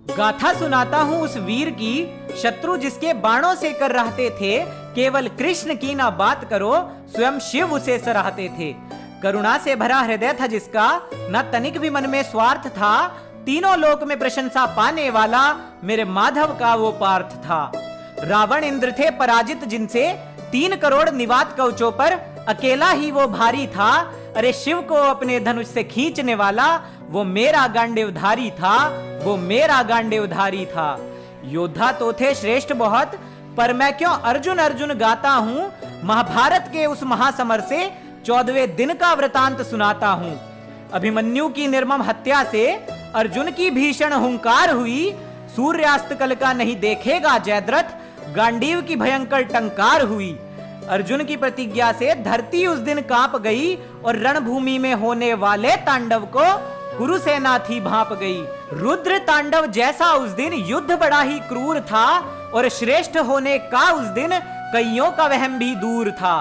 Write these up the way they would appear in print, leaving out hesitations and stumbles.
गाथा सुनाता हूँ उस वीर की, शत्रु जिसके बाणों से कर रहते थे। केवल कृष्ण की ना बात करो, स्वयं शिव उसे सराहते थे। करुणा से भरा हृदय था जिसका, न तनिक भी मन में स्वार्थ था। तीनों लोक में प्रशंसा पाने वाला, मेरे माधव का वो पार्थ था। रावण इंद्र थे पराजित जिनसे, 3 करोड़ निवात कवचों पर अकेला ही वो भारी था। अरे शिव को अपने धनुष से खींचने वाला, वो मेरा गांडीवधारी था, वो मेरा गांडीवधारी था। योद्धा तो थे श्रेष्ठ बहुत, पर मैं क्यों अर्जुन अर्जुन गाता हूँ। महाभारत के उस महासमर से 14वें दिन का वृतांत सुनाता हूँ। अभिमन्यु की निर्मम हत्या से अर्जुन की भीषण हुंकार हुई। सूर्यास्त कल का नहीं देखेगा जयद्रथ, गांडीव की भयंकर टंकार हुई। अर्जुन की प्रतिज्ञा से धरती उस दिन कांप गई, और रणभूमि में होने वाले तांडव को कुरुसेना थी भांप गई। रुद्र तांडव जैसा उस दिन युद्ध बड़ा ही क्रूर था, और श्रेष्ठ होने का उस दिन कईयों का वहम भी दूर था।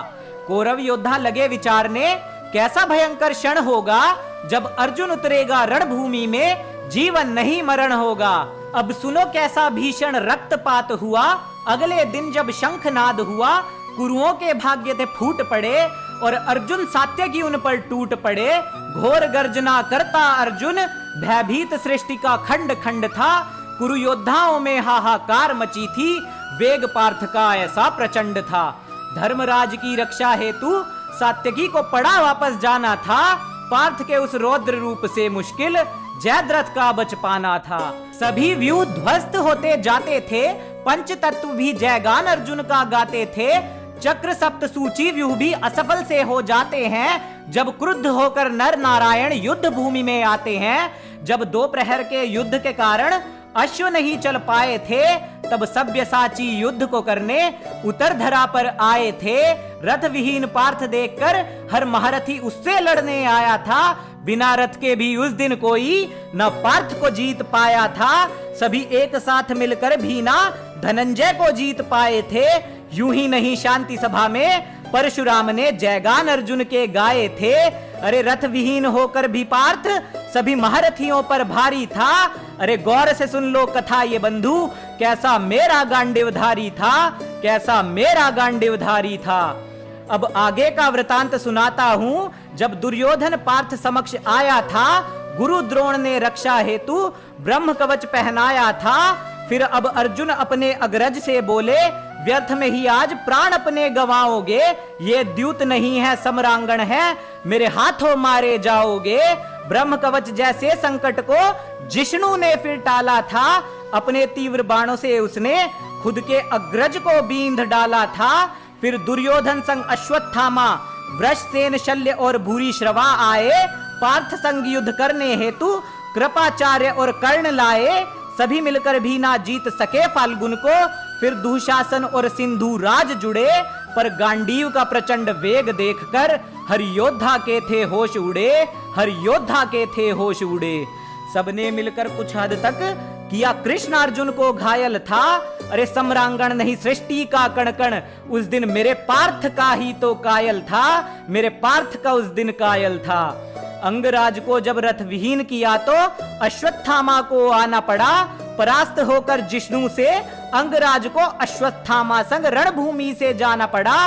कौरव योद्धा लगे विचारने, कैसा भयंकर क्षण होगा जब अर्जुन उतरेगा रणभूमि में, जीवन नहीं मरण होगा। अब सुनो कैसा भीषण रक्तपात हुआ, अगले दिन जब शंखनाद हुआ। कुरुओं के भाग्य थे फूट पड़े, और अर्जुन सात्यकी उन पर टूट पड़े। घोर गर्जना करता अर्जुन, भयभीत सृष्टि का खंड खंड था। कुरु योद्धाओं में हाहाकार मची थी, वेग पार्थ का ऐसा प्रचंड था। धर्मराज की रक्षा हेतु सात्यकी को पड़ा वापस जाना था। पार्थ के उस रौद्र रूप से मुश्किल जयद्रथ का बच पाना था। सभी व्यूह ध्वस्त होते जाते थे, पंच तत्व भी जयगान अर्जुन का गाते थे। चक्र सप्त सूची व्यूह भी असफल से हो जाते हैं, जब क्रुद्ध होकर नर नारायण युद्ध भूमि में आते हैं। जब 2 प्रहर के युद्ध के कारण अश्व नहीं चल पाए थे, तब सब्यसाची युद्ध को करने उतर धरा पर आए थे। रथ विहीन पार्थ देखकर हर महारथी उससे लड़ने आया था। बिना रथ के भी उस दिन कोई न पार्थ को जीत पाया था। सभी एक साथ मिलकर भी ना धनंजय को जीत पाए थे। यूं ही नहीं शांति सभा में परशुराम ने जयगान अर्जुन के गाए थे। अरे रथ विहीन होकर भी पार्थ सभी महारथियों पर भारी था। अरे गौर से सुन लो कथा ये बंधु, कैसा मेरा गांडीवधारी था, कैसा मेरा गांडीवधारी था। अब आगे का वृतांत सुनाता हूं। जब दुर्योधन पार्थ समक्ष आया था, गुरु द्रोण ने रक्षा हेतु ब्रह्म कवच पहनाया था। फिर अब अर्जुन अपने अग्रज से बोले, व्यर्थ में ही आज प्राण अपने गवाओगे। ये द्यूत नहीं है समरांगण है, मेरे हाथों मारे जाओगे। ब्रह्म कवच जैसे संकट को जिष्णु ने फिर टाला था। अपने तीव्र बाणों से उसने खुद के अग्रज को बींध डाला था। फिर दुर्योधन संग अश्वत्थामा, वृषसेन, शल्य और भूरी श्रवा आए। पार्थ संग युद्ध करने हेतु कृपाचार्य और कर्ण लाए। सभी मिलकर भी ना जीत सके फाल्गुन को। फिर दुशासन और सिंधु राज जुड़े, पर गांडीव का प्रचंड वेग देखकर हर योद्धा के थे होश उड़े, हर योद्धा के थे होश उड़े। सबने मिलकर कुछ हद तक किया कृष्ण अर्जुन को घायल था। अरे सम्रांगण नहीं सृष्टि का कण कण उस दिन मेरे पार्थ का ही तो कायल था, मेरे पार्थ का उस दिन कायल था। अंगराज को जब रथ विहीन किया तो अश्वत्थामा को आना पड़ा। परास्त होकर जिष्णु से अंगराज को अश्वत्थामा संग रणभूमि से जाना पड़ा।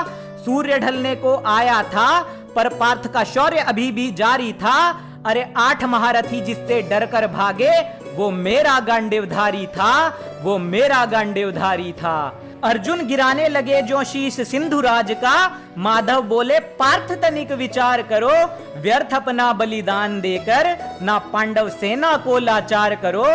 सूर्य ढलने को आया था, पर पार्थ का शौर्य अभी भी जारी था। अरे 8 महारथी जिससे डरकर भागे, वो मेरा गांडीवधारी था, वो मेरा गांडीवधारी था। अर्जुन गिराने लगे जो शीश सिंधुराज का, माधव बोले पार्थ तनिक विचार करो। व्यर्थ अपना बलिदान देकर ना पांडव सेना को लाचार करो।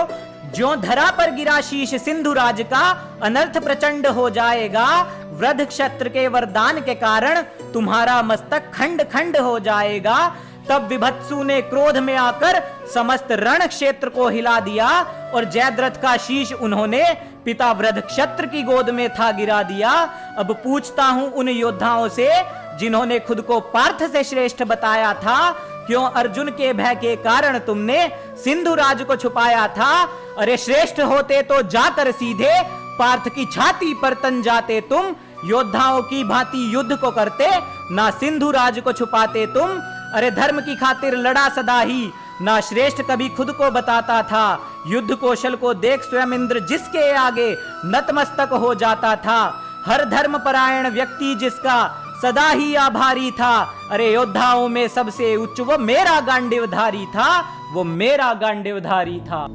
जो धरा पर गिरा शीश सिंधुराज का, अनर्थ प्रचंड हो जाएगा। वृद्ध क्षत्र के वरदान के कारण तुम्हारा मस्तक खंड खंड हो जाएगा। तब विभत्सु ने क्रोध में आकर समस्त रण क्षेत्र को हिला दिया, और जयद्रथ का शीश उन्होंने पिता वृद्ध क्षत्र की गोद में था गिरा दिया। अब पूछता हूं उन योद्धाओं से जिन्होंने खुद को पार्थ से श्रेष्ठ बताया था, क्यों अर्जुन के भय के कारण तुमने सिंधु राज को छुपाया था? अरे श्रेष्ठ होते तो जाकर सीधे पार्थ की छाती पर तन जाते तुम। योद्धाओं की भांति युद्ध को करते, ना सिंधु राज को छुपाते तुम। अरे धर्म की खातिर लड़ा सदा ही ना श्रेष्ठ कभी खुद को बताता था। युद्ध कौशल को देख स्वयं इंद्र जिसके आगे नतमस्तक हो जाता था। हर धर्म परायण व्यक्ति जिसका सदा ही आभारी था। अरे योद्धाओं में सबसे उच्च वो मेरा गांडीवधारी था, वो मेरा गांडीवधारी था।